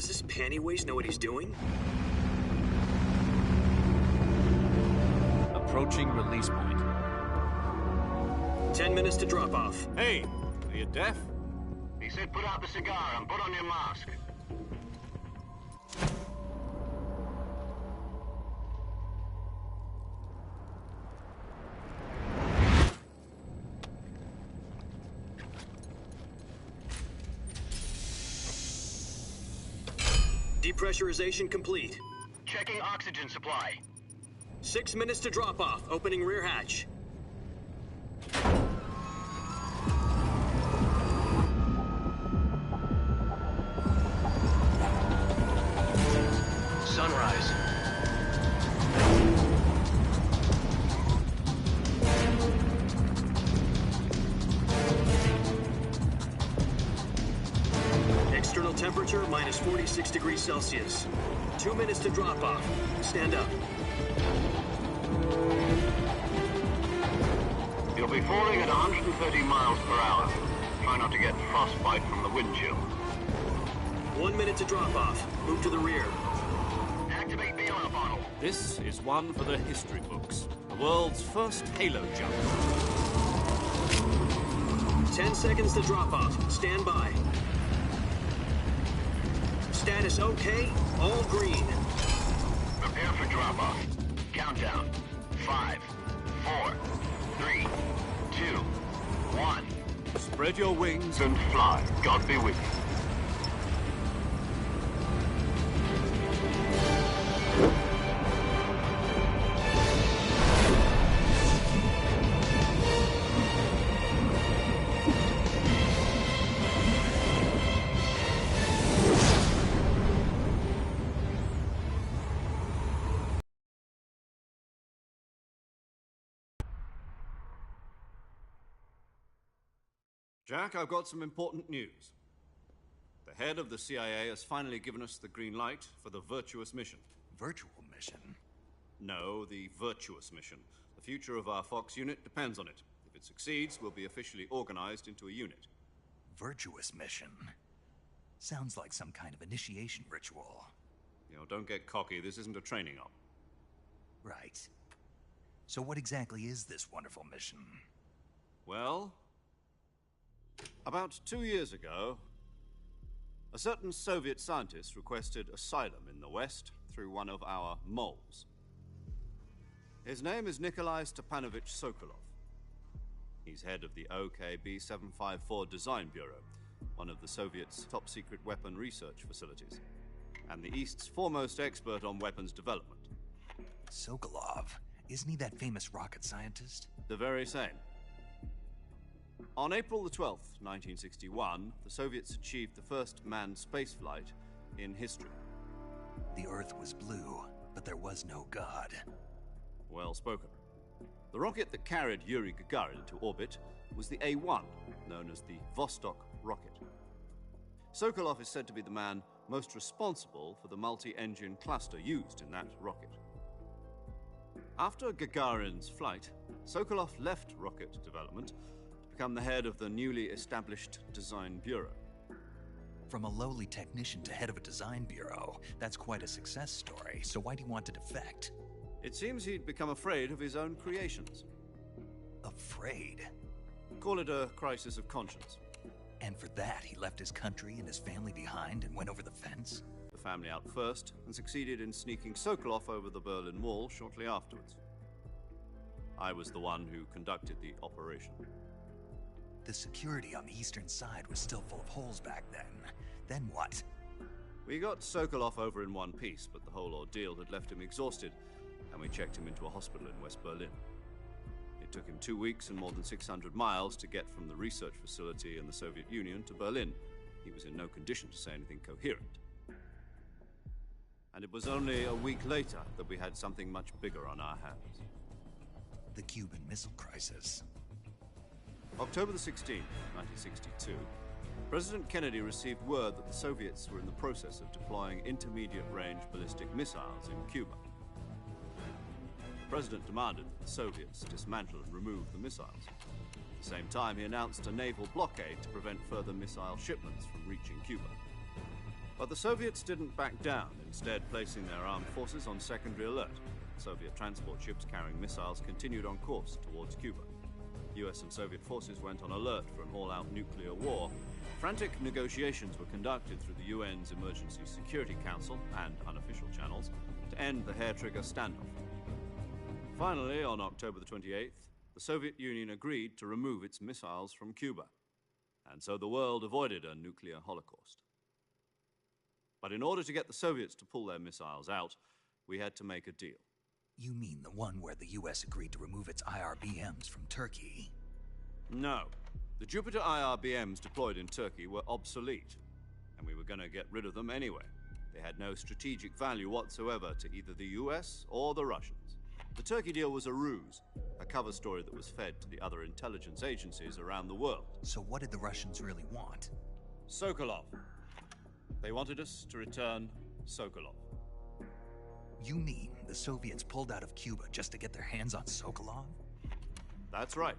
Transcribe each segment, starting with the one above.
Does this pantywaist know what he's doing? Approaching release point. 10 minutes to drop off. Hey, are you deaf? He said put out the cigar and put on your mask. Depressurization complete. Checking oxygen supply. 6 minutes to drop off. Opening rear hatch. Sunrise. External temperature minus 46 degrees Celsius. 2 minutes to drop off. Stand up. You'll be falling at 130 miles per hour. Try not to get frostbite from the wind chill. 1 minute to drop off. Move to the rear. Activate bailout bottle. This is one for the history books. The world's first halo jump. 10 seconds to drop off. Stand by. Status okay. All green. Prepare for drop-off. Countdown. 5, 4, 3, 2, 1. Spread your wings And fly. God be with you. Jack, I've got some important news. The head of the CIA has finally given us the green light for the virtuous mission. Virtual mission? No, the virtuous mission. The future of our Fox unit depends on it. If it succeeds, we'll be officially organized into a unit. Virtuous mission? Sounds like some kind of initiation ritual. You know, don't get cocky. This isn't a training op. Right. So what exactly is this wonderful mission? Well, about 2 years ago, a certain Soviet scientist requested asylum in the West through one of our moles. His name is Nikolai Stepanovich Sokolov. He's head of the OKB 754 Design Bureau, one of the Soviets' top-secret weapon research facilities, and the East's foremost expert on weapons development. Sokolov? Isn't he that famous rocket scientist? The very same. On April the 12th, 1961, the Soviets achieved the first manned spaceflight in history. The Earth was blue, but there was no God. Well spoken. The rocket that carried Yuri Gagarin to orbit was the A-1, known as the Vostok rocket. Sokolov is said to be the man most responsible for the multi-engine cluster used in that rocket. After Gagarin's flight, Sokolov left rocket development to become the head of the newly established Design Bureau. From a lowly technician to head of a design bureau, that's quite a success story, so why'd he want to defect? It seems he'd become afraid of his own creations. Afraid? Call it a crisis of conscience. And for that, he left his country and his family behind and went over the fence? The family out first, and succeeded in sneaking Sokolov over the Berlin Wall shortly afterwards. I was the one who conducted the operation. The security on the eastern side was still full of holes back then. Then what? We got Sokolov over in one piece, but the whole ordeal had left him exhausted, and we checked him into a hospital in West Berlin. It took him 2 weeks and more than 600 miles to get from the research facility in the Soviet Union to Berlin. He was in no condition to say anything coherent. And it was only a week later that we had something much bigger on our hands. The Cuban Missile Crisis. October the 16th, 1962, President Kennedy received word that the Soviets were in the process of deploying intermediate-range ballistic missiles in Cuba. The President demanded that the Soviets dismantle and remove the missiles. At the same time, he announced a naval blockade to prevent further missile shipments from reaching Cuba. But the Soviets didn't back down, instead placing their armed forces on secondary alert. Soviet transport ships carrying missiles continued on course towards Cuba. US and Soviet forces went on alert for an all-out nuclear war. Frantic negotiations were conducted through the UN's Emergency Security Council and unofficial channels to end the hair-trigger standoff. Finally, on October the 28th, the Soviet Union agreed to remove its missiles from Cuba, and so the world avoided a nuclear holocaust. But in order to get the Soviets to pull their missiles out, we had to make a deal. You mean the one where the US agreed to remove its IRBMs from Turkey? No. The Jupiter IRBMs deployed in Turkey were obsolete, and we were going to get rid of them anyway. They had no strategic value whatsoever to either the US or the Russians. The Turkey deal was a ruse, a cover story that was fed to the other intelligence agencies around the world. So what did the Russians really want? Sokolov. They wanted us to return Sokolov. You mean the Soviets pulled out of Cuba just to get their hands on Sokolov? That's right.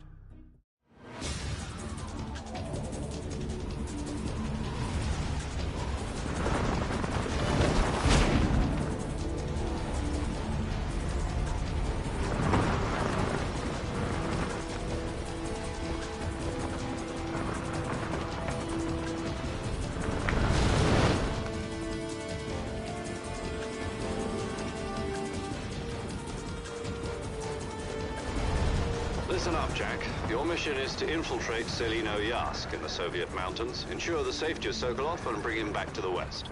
Listen up, Jack. Your mission is to infiltrate Selino-Yarsk in the Soviet mountains, ensure the safety of Sokolov, and bring him back to the west.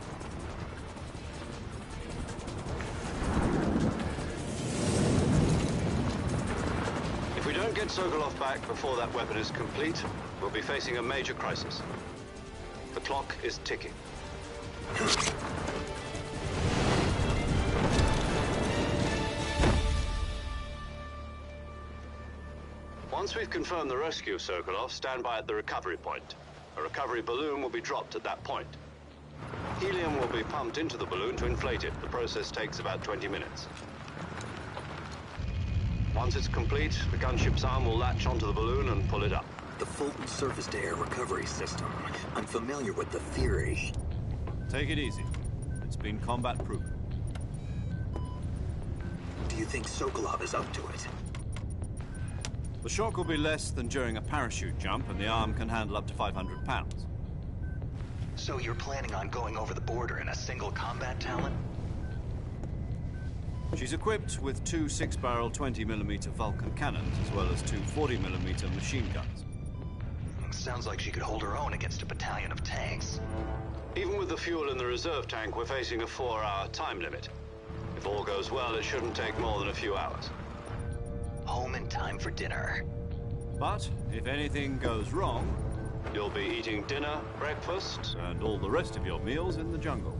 If we don't get Sokolov back before that weapon is complete, we'll be facing a major crisis. The clock is ticking. Once we've confirmed the rescue of Sokolov, stand by at the recovery point. A recovery balloon will be dropped at that point. Helium will be pumped into the balloon to inflate it. The process takes about 20 minutes. Once it's complete, the gunship's arm will latch onto the balloon and pull it up. The Fulton surface-to-air recovery system. I'm familiar with the theory. Take it easy. It's been combat-proven. Do you think Sokolov is up to it? The shock will be less than during a parachute jump, and the arm can handle up to 500 pounds. So you're planning on going over the border in a single combat talent? She's equipped with two 6-barrel 20mm Vulcan cannons, as well as two 40mm machine guns. Sounds like she could hold her own against a battalion of tanks. Even with the fuel in the reserve tank, we're facing a 4-hour time limit. If all goes well, it shouldn't take more than a few hours. Home in time for dinner. But if anything goes wrong, You'll be eating dinner, breakfast, and all the rest of your meals in the jungle.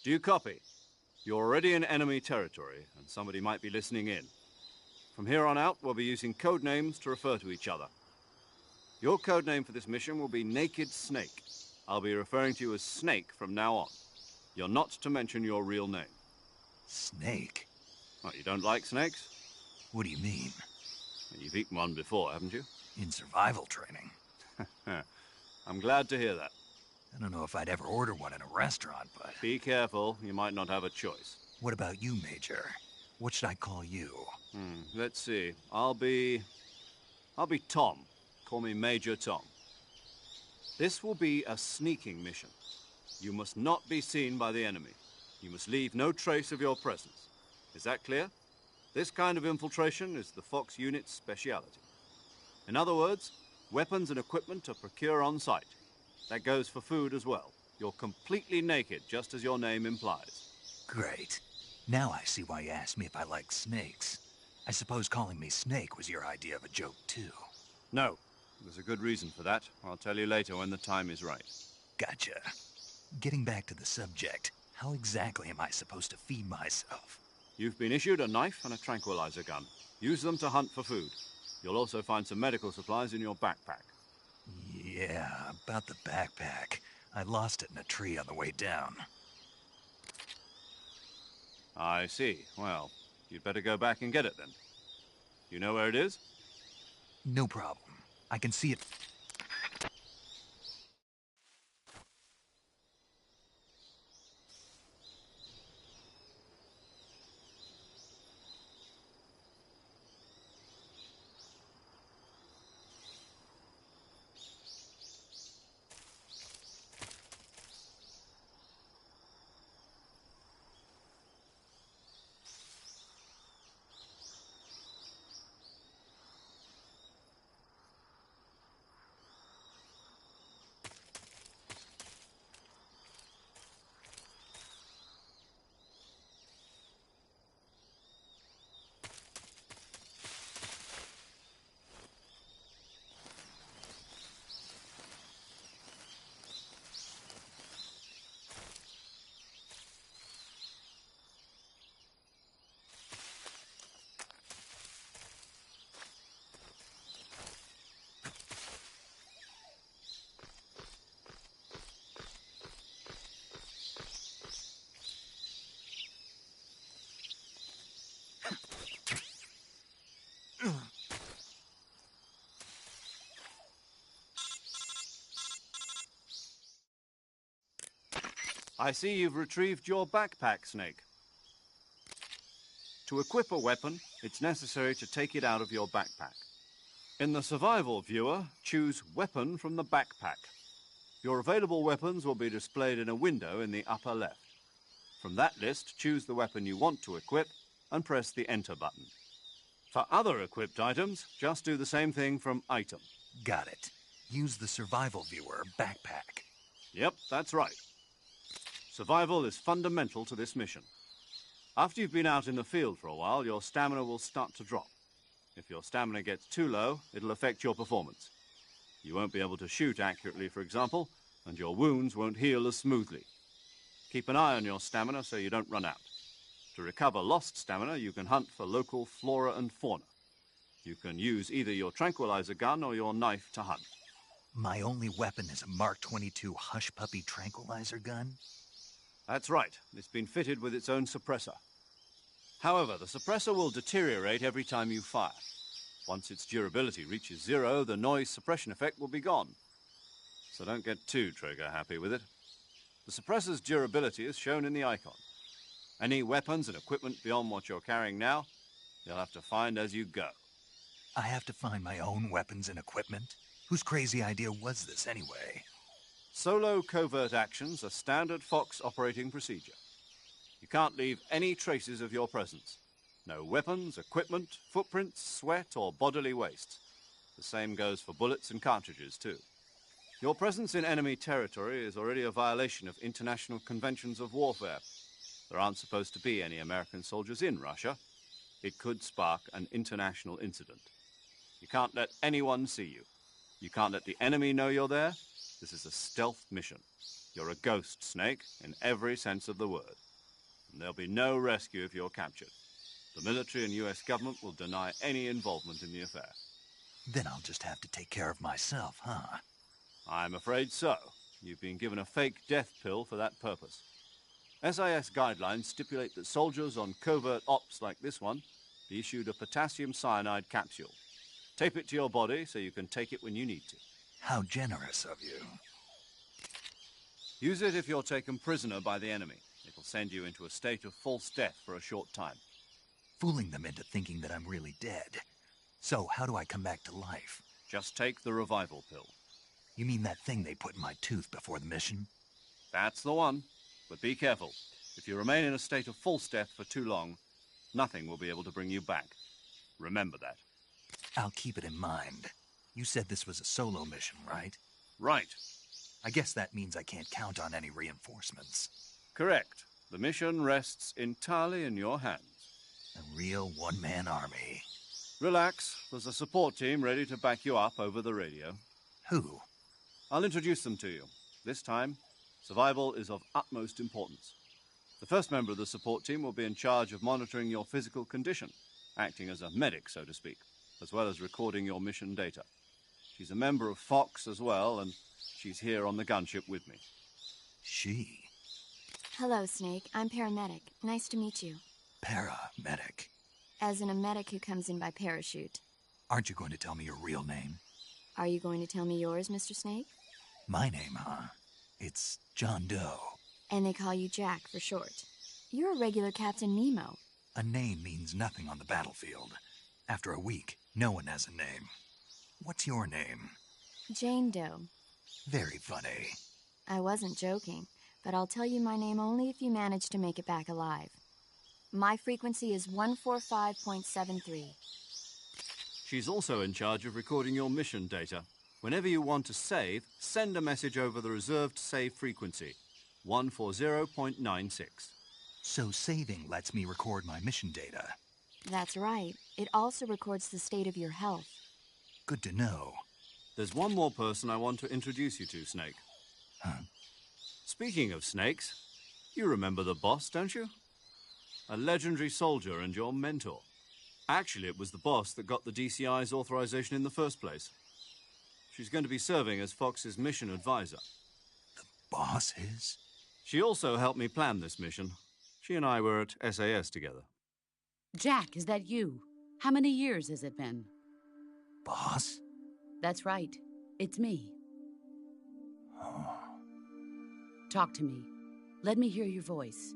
Do you copy? You're already in enemy territory, and somebody might be listening in. From here on out, we'll be using code names to refer to each other. Your code name for this mission will be Naked Snake. I'll be referring to you as Snake from now on. You're not to mention your real name. Snake? What, you don't like snakes? What do you mean? You've eaten one before, haven't you? In survival training? I'm glad to hear that. I don't know if I'd ever order one in a restaurant, but... Be careful, you might not have a choice. What about you, Major? What should I call you? Let's see. I'll be Tom. Call me Major Tom. This will be a sneaking mission. You must not be seen by the enemy. You must leave no trace of your presence. Is that clear? This kind of infiltration is the Fox unit's speciality. In other words, weapons and equipment are procured on site. That goes for food as well. You're completely naked, just as your name implies. Great. Now I see why you asked me if I like snakes. I suppose calling me Snake was your idea of a joke, too. No. There's a good reason for that. I'll tell you later when the time is right. Gotcha. Getting back to the subject, how exactly am I supposed to feed myself? You've been issued a knife and a tranquilizer gun. Use them to hunt for food. You'll also find some medical supplies in your backpack. Yeah, about the backpack. I lost it in a tree on the way down. I see. Well, you'd better go back and get it then. You know where it is? No problem. I can see it. I see you've retrieved your backpack, Snake. To equip a weapon, it's necessary to take it out of your backpack. In the survival viewer, choose Weapon from the backpack. Your available weapons will be displayed in a window in the upper left. From that list, choose the weapon you want to equip and press the Enter button. For other equipped items, just do the same thing from Item. Got it. Use the survival viewer backpack. Yep, that's right. Survival is fundamental to this mission. After you've been out in the field for a while, your stamina will start to drop. If your stamina gets too low, it'll affect your performance. You won't be able to shoot accurately, for example, and your wounds won't heal as smoothly. Keep an eye on your stamina so you don't run out. To recover lost stamina, you can hunt for local flora and fauna. You can use either your tranquilizer gun or your knife to hunt. My only weapon is a Mark 22 Hush Puppy tranquilizer gun? That's right. It's been fitted with its own suppressor. However, the suppressor will deteriorate every time you fire. Once its durability reaches 0, the noise suppression effect will be gone. So don't get too trigger-happy with it. The suppressor's durability is shown in the icon. Any weapons and equipment beyond what you're carrying now, you'll have to find as you go. I have to find my own weapons and equipment? Whose crazy idea was this, anyway? Solo covert actions are standard Fox operating procedure. You can't leave any traces of your presence. No weapons, equipment, footprints, sweat, or bodily waste. The same goes for bullets and cartridges, too. Your presence in enemy territory is already a violation of international conventions of warfare. There aren't supposed to be any American soldiers in Russia. It could spark an international incident. You can't let anyone see you. You can't let the enemy know you're there. This is a stealth mission. You're a ghost, Snake, in every sense of the word. And there'll be no rescue if you're captured. The military and US government will deny any involvement in the affair. Then I'll just have to take care of myself, huh? I'm afraid so. You've been given a fake death pill for that purpose. SIS guidelines stipulate that soldiers on covert ops like this one be issued a potassium cyanide capsule. Tape it to your body so you can take it when you need to. How generous of you. Use it if you're taken prisoner by the enemy. It'll send you into a state of false death for a short time. Fooling them into thinking that I'm really dead. So, how do I come back to life? Just take the revival pill. You mean that thing they put in my tooth before the mission? That's the one. But be careful. If you remain in a state of false death for too long, nothing will be able to bring you back. Remember that. I'll keep it in mind. You said this was a solo mission, right? Right. I guess that means I can't count on any reinforcements. Correct. The mission rests entirely in your hands. A real one-man army. Relax. There's a support team ready to back you up over the radio. Who? I'll introduce them to you. This time, survival is of utmost importance. The first member of the support team will be in charge of monitoring your physical condition, acting as a medic, so to speak, as well as recording your mission data. She's a member of Fox as well, and she's here on the gunship with me. She? Hello, Snake. I'm paramedic. Nice to meet you. Paramedic. As in a medic who comes in by parachute. Aren't you going to tell me your real name? Are you going to tell me yours, Mr. Snake? My name, huh? It's John Doe. And they call you Jack for short. You're a regular Captain Nemo. A name means nothing on the battlefield. After a week, no one has a name. What's your name? Jane Doe. Very funny. I wasn't joking, but I'll tell you my name only if you manage to make it back alive. My frequency is 145.73. She's also in charge of recording your mission data. Whenever you want to save, send a message over the reserved save frequency, 140.96. So saving lets me record my mission data. That's right. It also records the state of your health. Good to know. There's one more person I want to introduce you to, Snake. Huh? Speaking of snakes, you remember the boss, don't you? A legendary soldier and your mentor. Actually, it was the boss that got the DCI's authorization in the first place. She's going to be serving as Fox's mission advisor. The boss is? She also helped me plan this mission. She and I were at SAS together. Jack, is that you? How many years has it been? Boss? That's right. It's me. Oh. Talk to me. Let me hear your voice.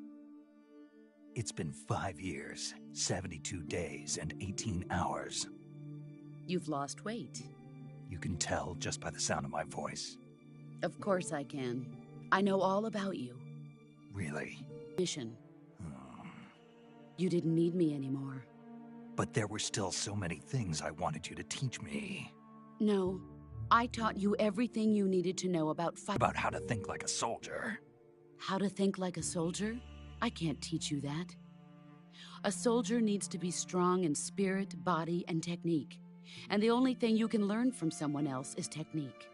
It's been 5 years, 72 days, and 18 hours. You've lost weight. You can tell just by the sound of my voice. Of course I can. I know all about you. Really? Mission. You didn't need me anymore. But there were still so many things I wanted you to teach me. No. I taught you everything you needed to know about About how to think like a soldier. How to think like a soldier? I can't teach you that. A soldier needs to be strong in spirit, body, and technique. And the only thing you can learn from someone else is technique.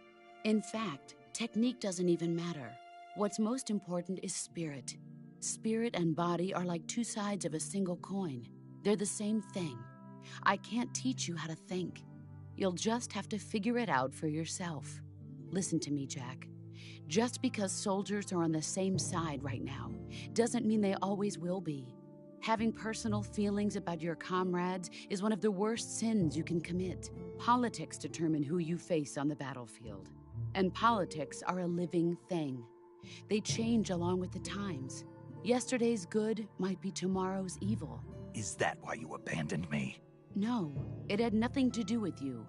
In fact, technique doesn't even matter. What's most important is spirit. Spirit and body are like two sides of a single coin. They're the same thing. I can't teach you how to think. You'll just have to figure it out for yourself. Listen to me, Jack. Just because soldiers are on the same side right now doesn't mean they always will be. Having personal feelings about your comrades is one of the worst sins you can commit. Politics determine who you face on the battlefield. And politics are a living thing. They change along with the times. Yesterday's good might be tomorrow's evil. Is that why you abandoned me? No, it had nothing to do with you.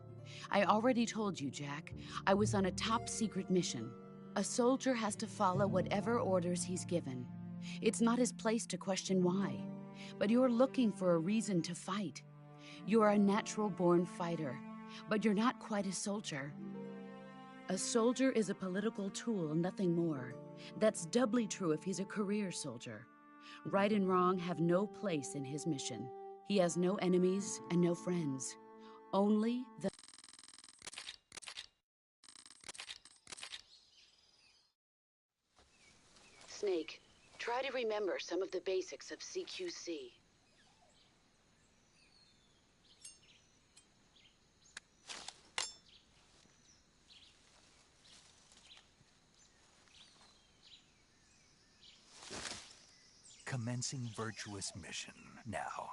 I already told you, Jack. I was on a top-secret mission. A soldier has to follow whatever orders he's given. It's not his place to question why. But you're looking for a reason to fight. You are a natural-born fighter, but you're not quite a soldier. A soldier is a political tool, nothing more. That's doubly true if he's a career soldier. Right and wrong have no place in his mission. He has no enemies and no friends. Only the... Snake, try to remember some of the basics of CQC. Commencing virtuous mission now.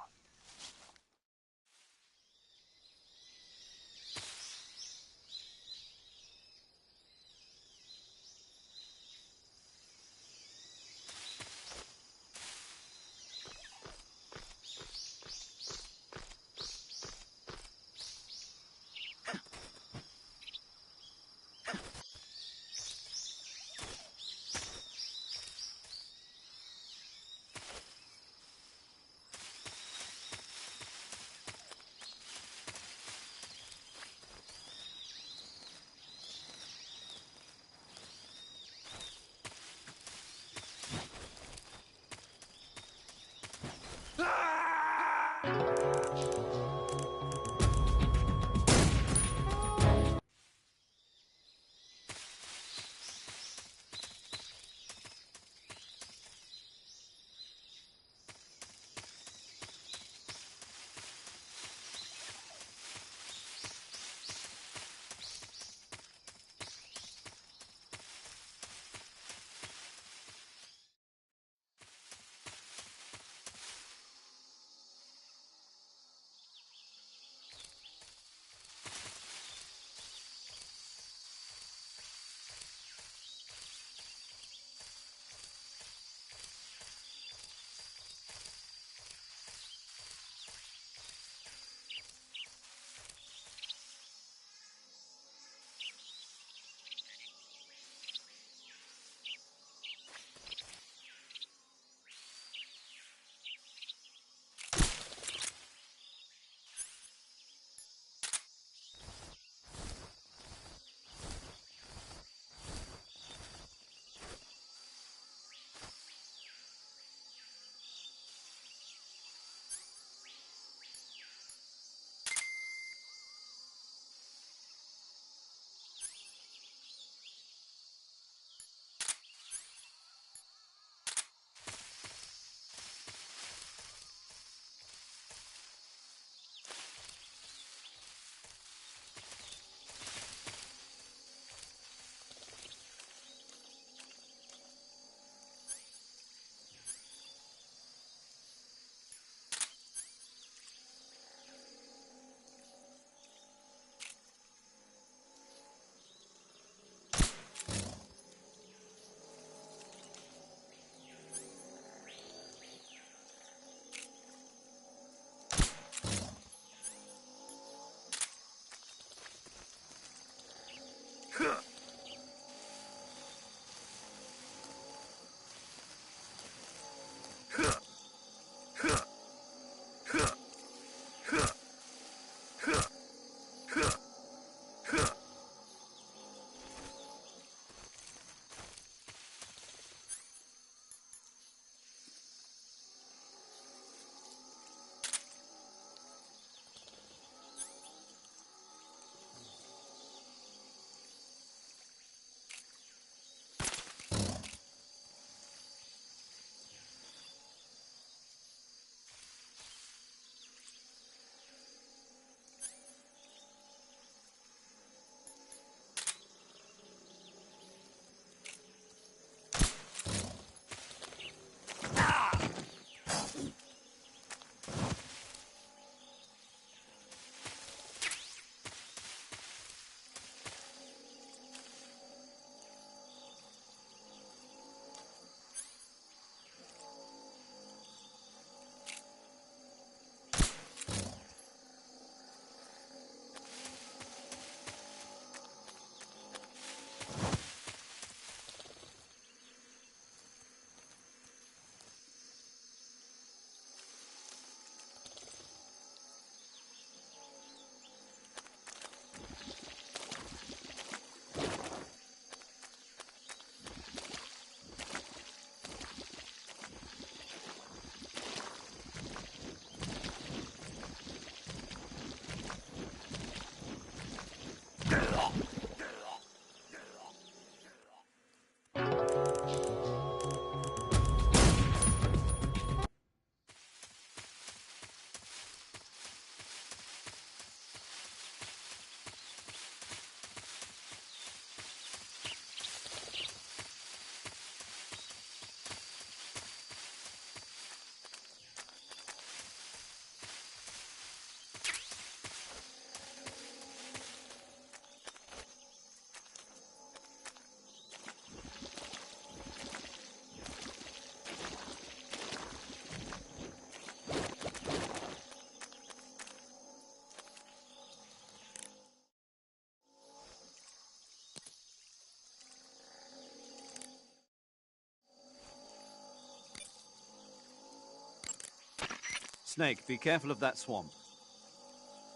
Snake, be careful of that swamp.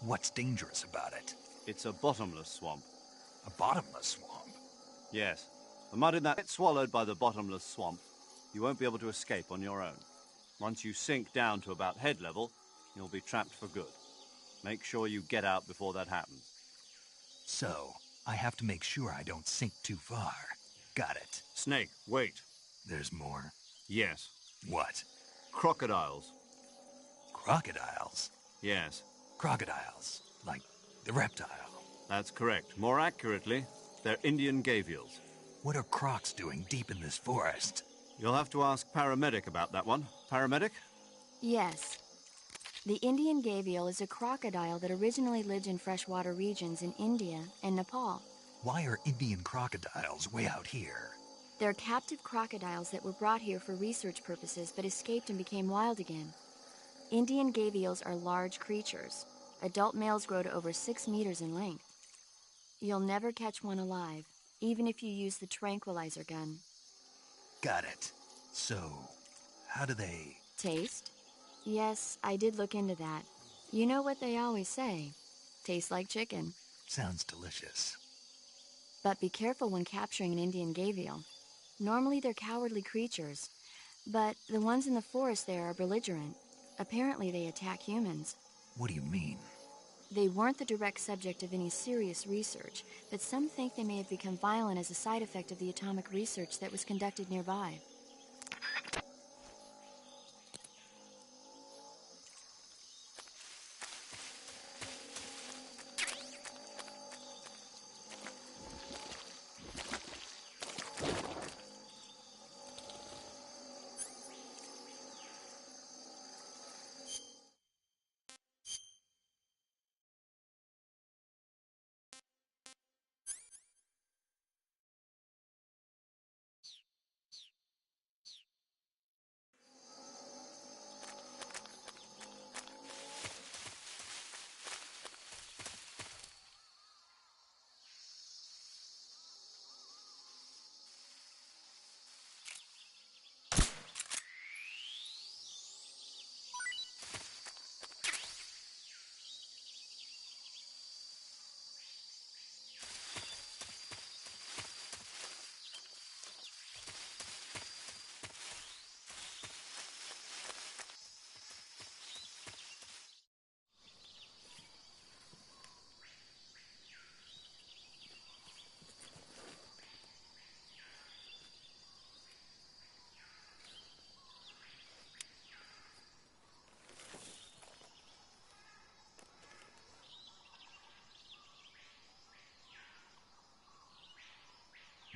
What's dangerous about it? It's a bottomless swamp. A bottomless swamp? Yes. The mud in that gets swallowed by the bottomless swamp. You won't be able to escape on your own. Once you sink down to about head level, you'll be trapped for good. Make sure you get out before that happens. So, I have to make sure I don't sink too far. Got it. Snake, wait. There's more? Yes. What? Crocodiles. Crocodiles? Yes. Crocodiles. Like the reptile. That's correct. More accurately, they're Indian gavials. What are crocs doing deep in this forest? You'll have to ask Paramedic about that one. Paramedic? Yes. The Indian gavial is a crocodile that originally lived in freshwater regions in India and Nepal. Why are Indian crocodiles way out here? They're captive crocodiles that were brought here for research purposes but escaped and became wild again. Indian gavials are large creatures. Adult males grow to over 6 meters in length. You'll never catch one alive, even if you use the tranquilizer gun. Got it. So, how do they... Taste? Yes, I did look into that. You know what they always say. Tastes like chicken. Sounds delicious. But be careful when capturing an Indian gavial. Normally they're cowardly creatures, but the ones in the forest there are belligerent. Apparently they attack humans. What do you mean? They weren't the direct subject of any serious research, but some think they may have become violent as a side effect of the atomic research that was conducted nearby.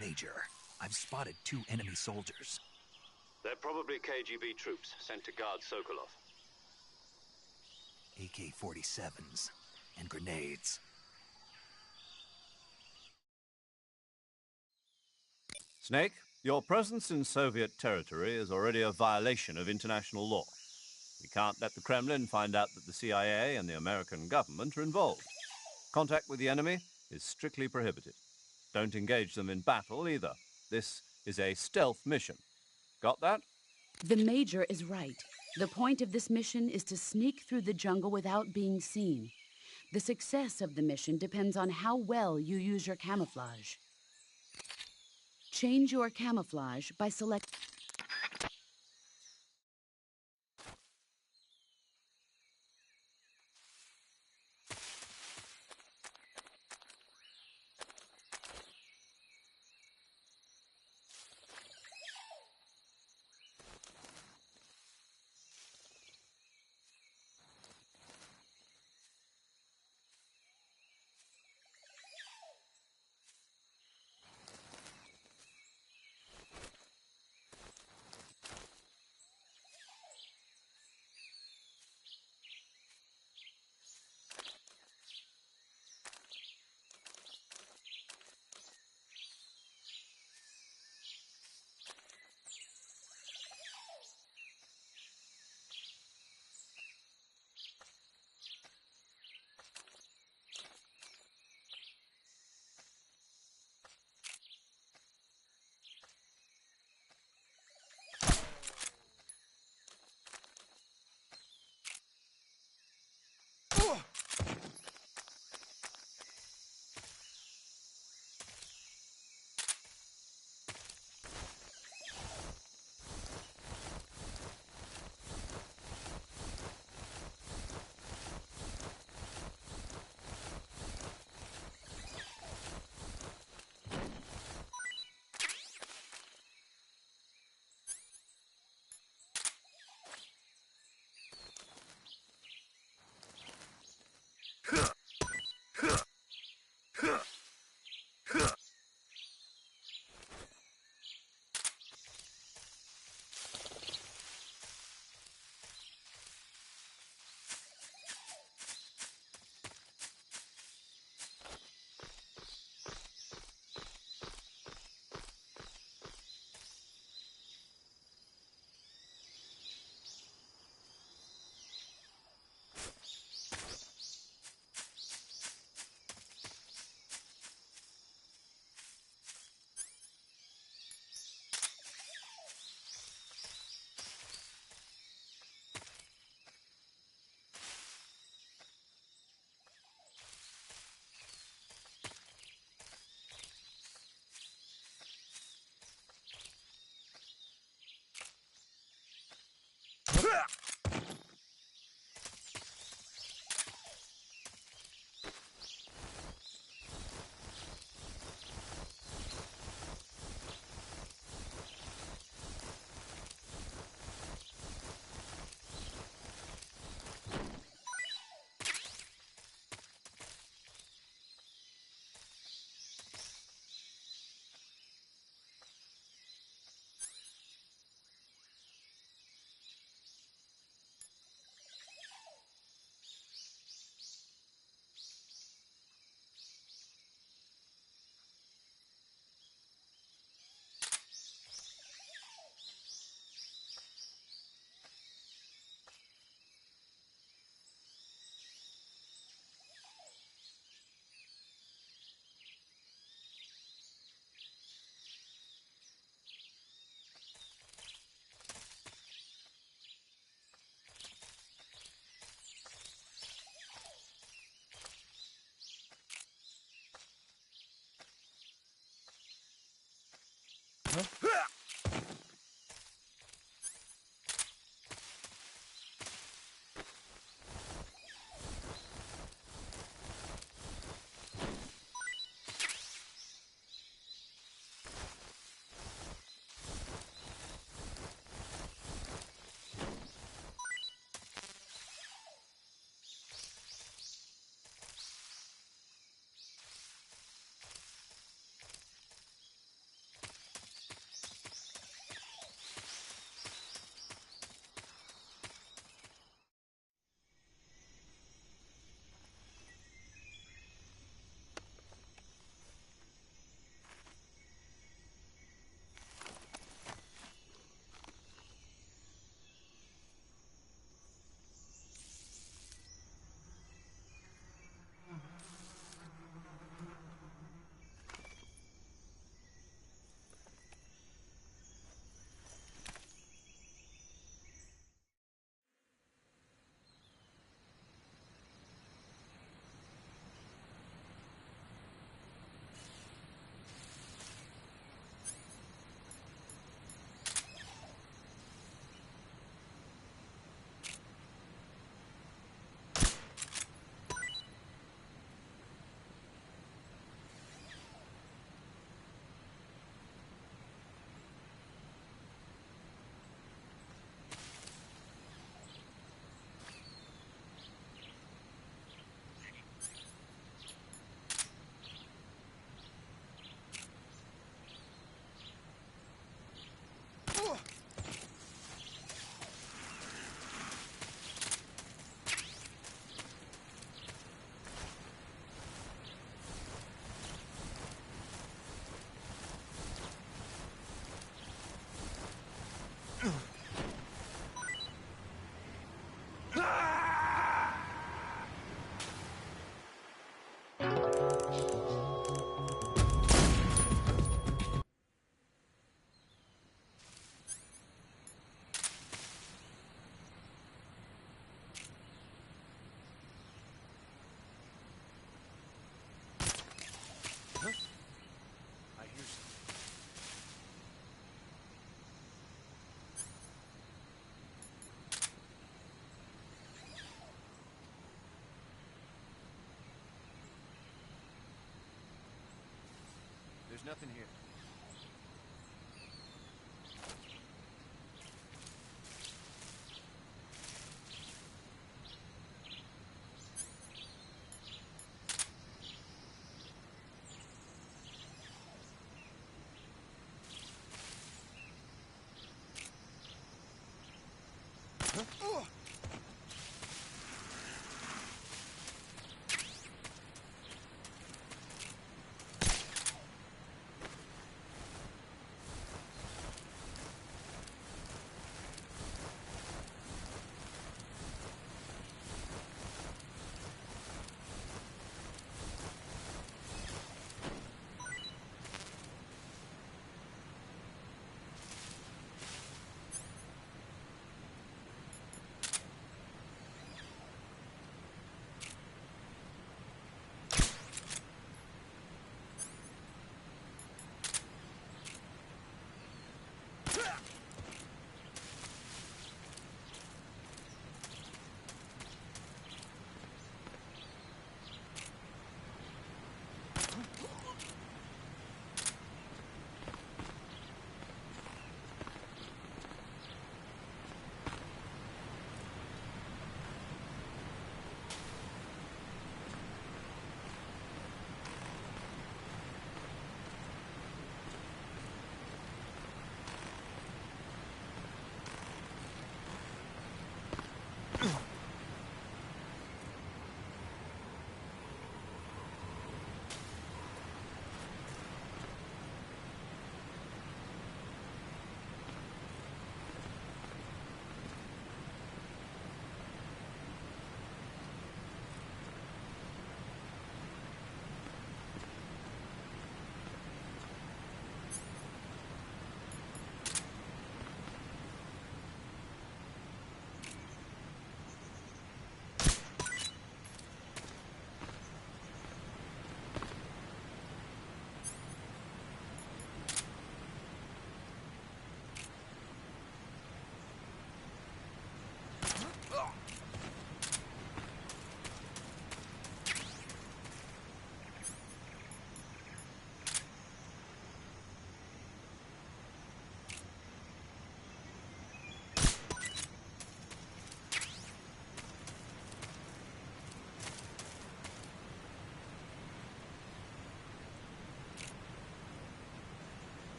Major, I've spotted 2 enemy soldiers. They're probably KGB troops sent to guard Sokolov. AK-47s and grenades. Snake, your presence in Soviet territory is already a violation of international law. We can't let the Kremlin find out that the CIA and the American government are involved. Contact with the enemy is strictly prohibited. Don't engage them in battle either. This is a stealth mission. Got that? The Major is right. The point of this mission is to sneak through the jungle without being seen. The success of the mission depends on how well you use your camouflage. Change your camouflage by selecting... There's nothing here.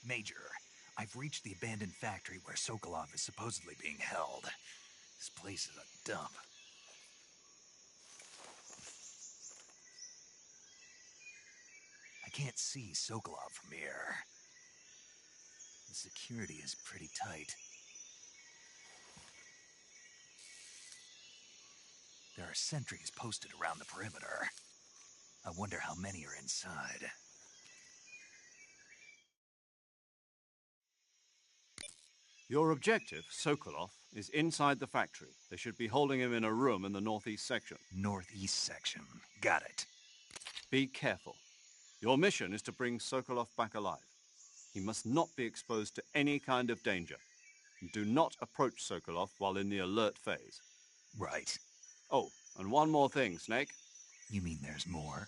Major, I've reached the abandoned factory where Sokolov is supposedly being held. This place is a dump. I can't see Sokolov from here. The security is pretty tight. There are sentries posted around the perimeter. I wonder how many are inside. Your objective, Sokolov, is inside the factory. They should be holding him in a room in the northeast section. Northeast section. Got it. Be careful. Your mission is to bring Sokolov back alive. He must not be exposed to any kind of danger. Do not approach Sokolov while in the alert phase. Right. Oh, and one more thing, Snake. You mean there's more?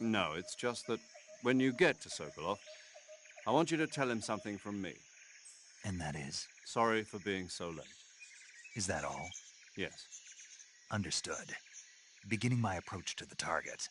No, it's just that when you get to Sokolov, I want you to tell him something from me. And that is? Sorry for being so late. Is that all? Yes. Understood. Beginning my approach to the target.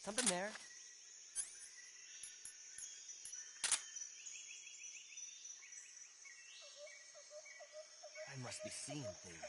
Something there. I must be seeing things.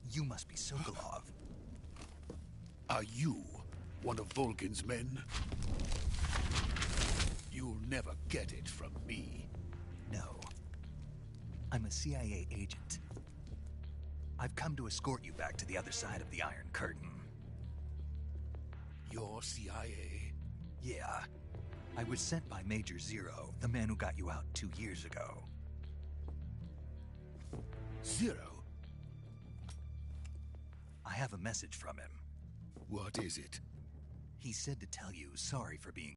You must be Sokolov. Are you one of Volgin's men? You'll never get it from me. No. I'm a CIA agent. I've come to escort you back to the other side of the Iron Curtain. You're CIA? Yeah. I was sent by Major Zero, the man who got you out 2 years ago. Zero? I have a message from him. What is it? He said to tell you sorry for being